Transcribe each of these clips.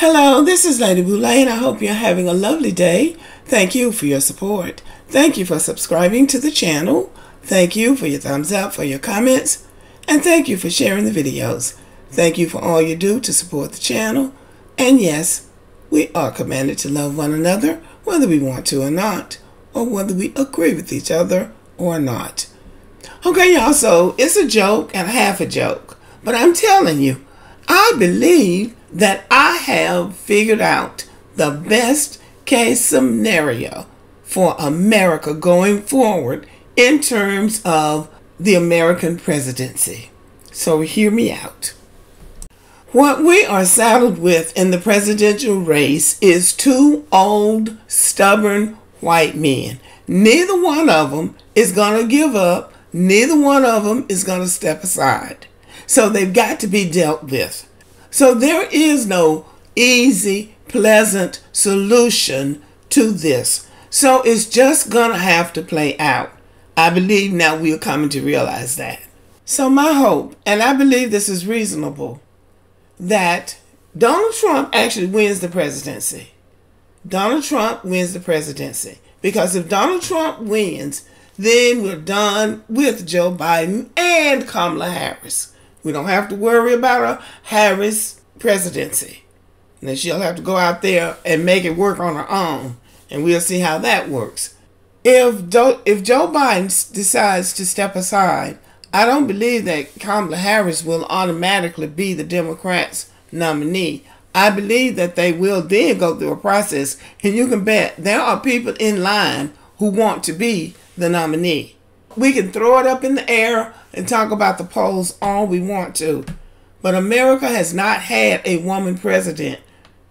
Hello, this is Lady Boulay, and I hope you're having a lovely day. Thank you for your support. Thank you for subscribing to the channel. Thank you for your thumbs up, for your comments, and thank you for sharing the videos. Thank you for all you do to support the channel. And yes, we are commanded to love one another, whether we want to or not, or whether we agree with each other or not. Okay, y'all, so it's a joke and half a joke, but I'm telling you, I believe that I have figured out the best case scenario for America going forward in terms of the American presidency. So hear me out. What we are saddled with in the presidential race is two old, stubborn white men. Neither one of them is going to give up. Neither one of them is going to step aside. So they've got to be dealt with. So there is no easy, pleasant solution to this. So it's just going to have to play out. I believe now we are coming to realize that. So my hope, and I believe this is reasonable, that Donald Trump actually wins the presidency. Donald Trump wins the presidency. Because if Donald Trump wins, then we're done with Joe Biden and Kamala Harris. We don't have to worry about a Harris presidency. And then she'll have to go out there and make it work on her own. And we'll see how that works. If Joe Biden decides to step aside, I don't believe that Kamala Harris will automatically be the Democrats' nominee. I believe that they will then go through a process. And you can bet there are people in line who want to be the nominee. We can throw it up in the air and talk about the polls all we want to. But America has not had a woman president.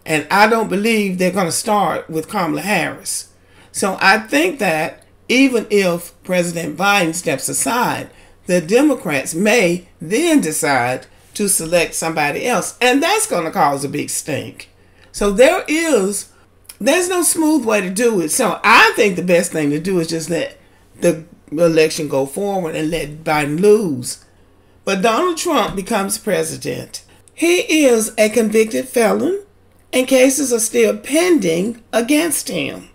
And I don't believe they're going to start with Kamala Harris. So I think that even if President Biden steps aside, the Democrats may then decide to select somebody else. And that's going to cause a big stink. So there's no smooth way to do it. So I think the best thing to do is just let the election go forward and let Biden lose. But Donald Trump becomes president. He is a convicted felon and cases are still pending against him.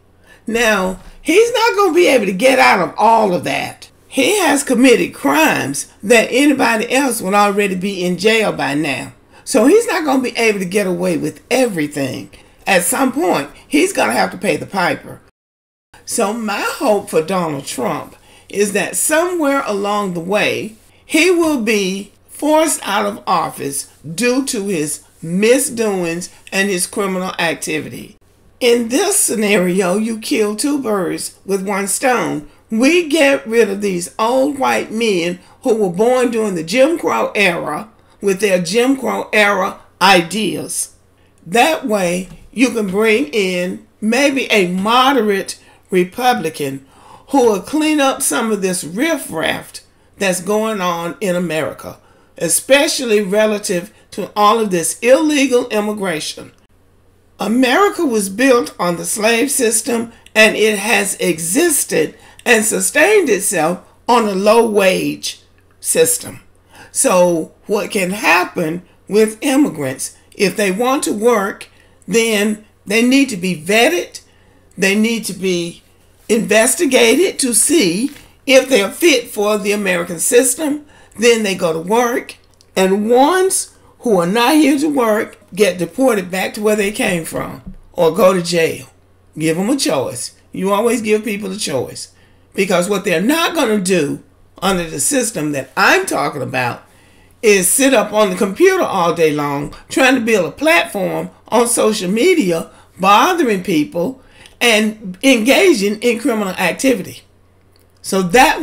Now, he's not going to be able to get out of all of that. He has committed crimes that anybody else would already be in jail by now. So he's not going to be able to get away with everything. At some point, he's going to have to pay the piper. So my hope for Donald Trump is that somewhere along the way, he will be forced out of office due to his misdoings and his criminal activity. In this scenario, you kill two birds with one stone. We get rid of these old white men who were born during the Jim Crow era with their Jim Crow era ideas. That way, you can bring in maybe a moderate Republican who will clean up some of this riffraff that's going on in America, especially relative to all of this illegal immigration. America was built on the slave system, and it has existed and sustained itself on a low-wage system. So what can happen with immigrants, if they want to work, then they need to be vetted. They need to be investigated to see if they're fit for the American system. Then they go to work. And ones who are not here to work get deported back to where they came from or go to jail. Give them a choice. You always give people a choice. Because what they're not going to do under the system that I'm talking about is sit up on the computer all day long trying to build a platform on social media, bothering people, and engaging in criminal activity. So that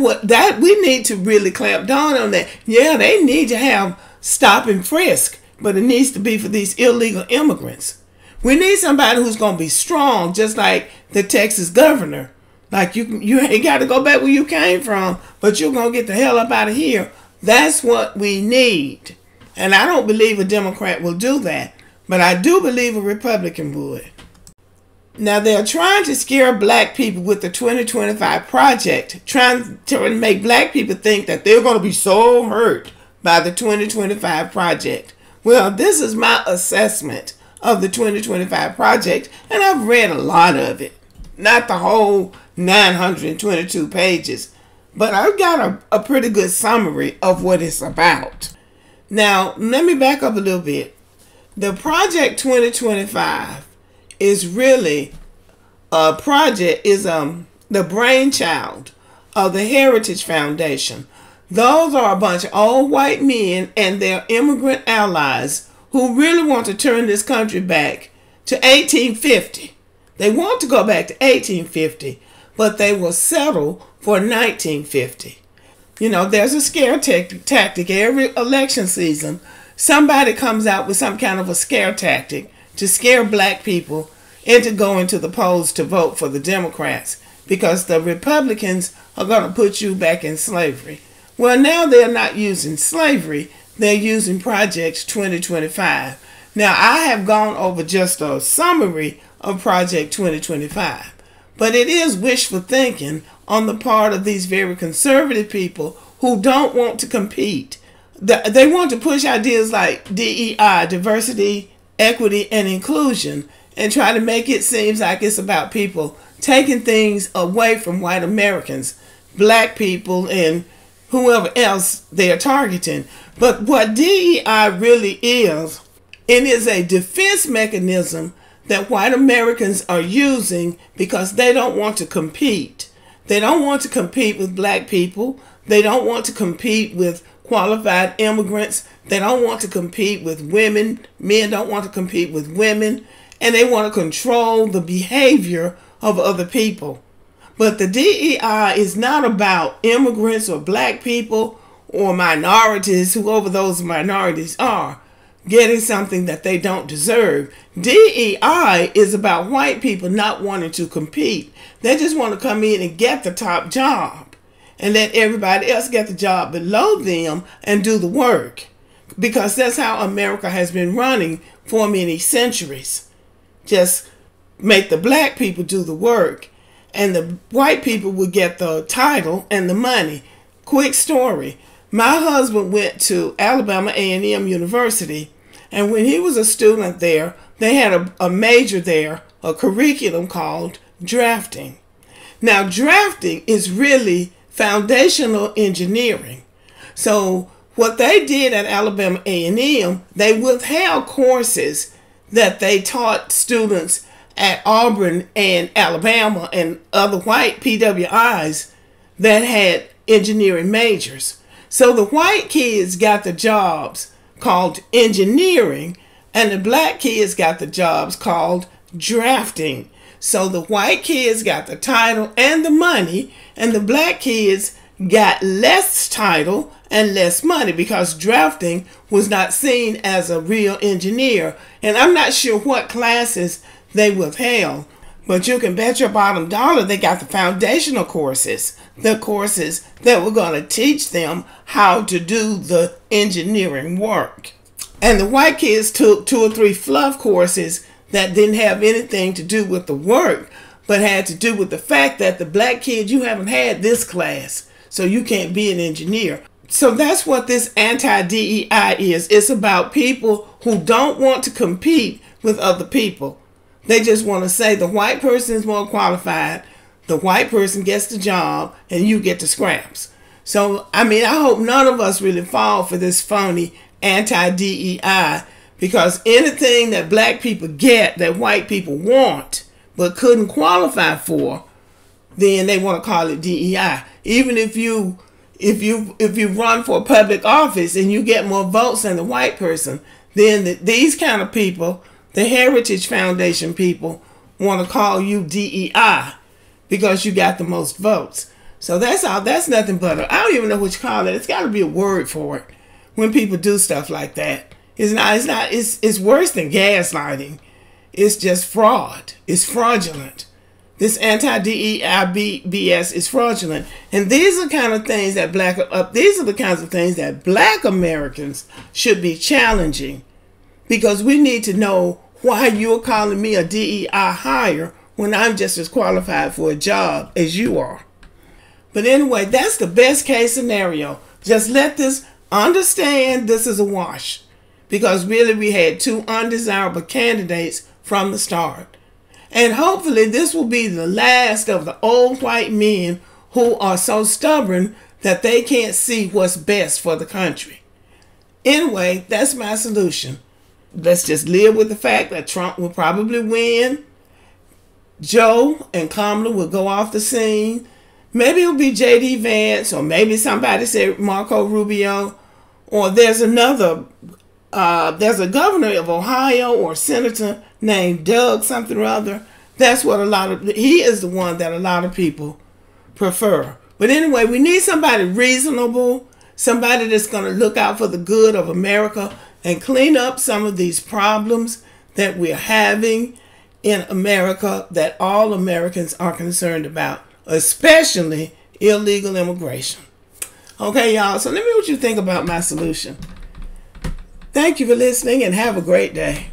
we need to really clamp down on that. Yeah, they need to have stop and frisk, but it needs to be for these illegal immigrants. We need somebody who's going to be strong, just like the Texas governor. Like you ain't got to go back where you came from, but you're going to get the hell up out of here. That's what we need. And I don't believe a Democrat will do that, but I do believe a Republican would. Now, they're trying to scare black people with the 2025 project, trying to make black people think that they're going to be so hurt by the 2025 project. Well, this is my assessment of the 2025 project, and I've read a lot of it. Not the whole 922 pages, but I've got a pretty good summary of what it's about. Now, let me back up a little bit. The Project 2025 is really a project, is the brainchild of the Heritage Foundation. Those are a bunch of old white men and their immigrant allies who really want to turn this country back to 1850. They want to go back to 1850, but they will settle for 1950. You know, there's a scare tactic every election season. Somebody comes out with some kind of a scare tactic to scare black people into going to the polls to vote for the Democrats, because the Republicans are going to put you back in slavery. Well, now they're not using slavery. They're using Project 2025. Now, I have gone over just a summary of Project 2025, but it is wishful thinking on the part of these very conservative people who don't want to compete. They want to push ideas like DEI, diversity, equity, and inclusion, and try to make it seem like it's about people taking things away from white Americans, black people, and whoever else they are targeting. But what DEI really is, it is a defense mechanism that white Americans are using because they don't want to compete. They don't want to compete with black people. They don't want to compete with qualified immigrants. They don't want to compete with women. Men don't want to compete with women. And they want to control the behavior of other people. But the DEI is not about immigrants or black people or minorities, whoever those minorities are, getting something that they don't deserve. DEI is about white people not wanting to compete. They just want to come in and get the top job and let everybody else get the job below them and do the work. Because that's how America has been running for many centuries. Just make the black people do the work, and the white people would get the title and the money. Quick story. My husband went to Alabama A&M University, and when he was a student there, they had a major there, a curriculum called drafting. Now, drafting is really foundational engineering. So what they did at Alabama A&M, they withheld courses that they taught students at Auburn and Alabama and other white PWIs that had engineering majors. So the white kids got the jobs called engineering, and the black kids got the jobs called drafting. So the white kids got the title and the money, and the black kids got less title and less money because drafting was not seen as a real engineer. And I'm not sure what classes they withheld, but you can bet your bottom dollar they got the foundational courses, the courses that were going to teach them how to do the engineering work. And the white kids took 2 or 3 fluff courses that didn't have anything to do with the work, but had to do with the fact that the black kid, you haven't had this class, so you can't be an engineer. So that's what this anti-DEI is. It's about people who don't want to compete with other people. They just want to say the white person is more qualified, the white person gets the job, and you get the scraps. So, I mean, I hope none of us really fall for this phony anti-DEI, because anything that black people get that white people want but couldn't qualify for, then they want to call it DEI. Even if you run for a public office and you get more votes than the white person, then these kind of people, the Heritage Foundation people, want to call you DEI because you got the most votes. So that's all. That's nothing but I don't even know what you call it. It's got to be a word for it when people do stuff like that. It's worse than gaslighting. It's just fraud. It's fraudulent. This anti-DEI BS is fraudulent. And these are the kind of things that these are the kinds of things that black Americans should be challenging, because we need to know why you're calling me a DEI hire when I'm just as qualified for a job as you are. But anyway, that's the best case scenario. Just let this understand this is a wash. because really we had two undesirable candidates from the start. And hopefully this will be the last of the old white men who are so stubborn that they can't see what's best for the country. Anyway, that's my solution. Let's just live with the fact that Trump will probably win. Joe and Kamala will go off the scene. Maybe it'll be J.D. Vance, or maybe somebody said Marco Rubio, or there's a governor of Ohio or senator named Doug something or other. That's what he is the one that a lot of people prefer. But anyway, we need somebody reasonable, somebody that's going to look out for the good of America and clean up some of these problems that we're having in America that all Americans are concerned about, especially illegal immigration. Okay, y'all, so let me know what you think about my solution. Thank you for listening and have a great day.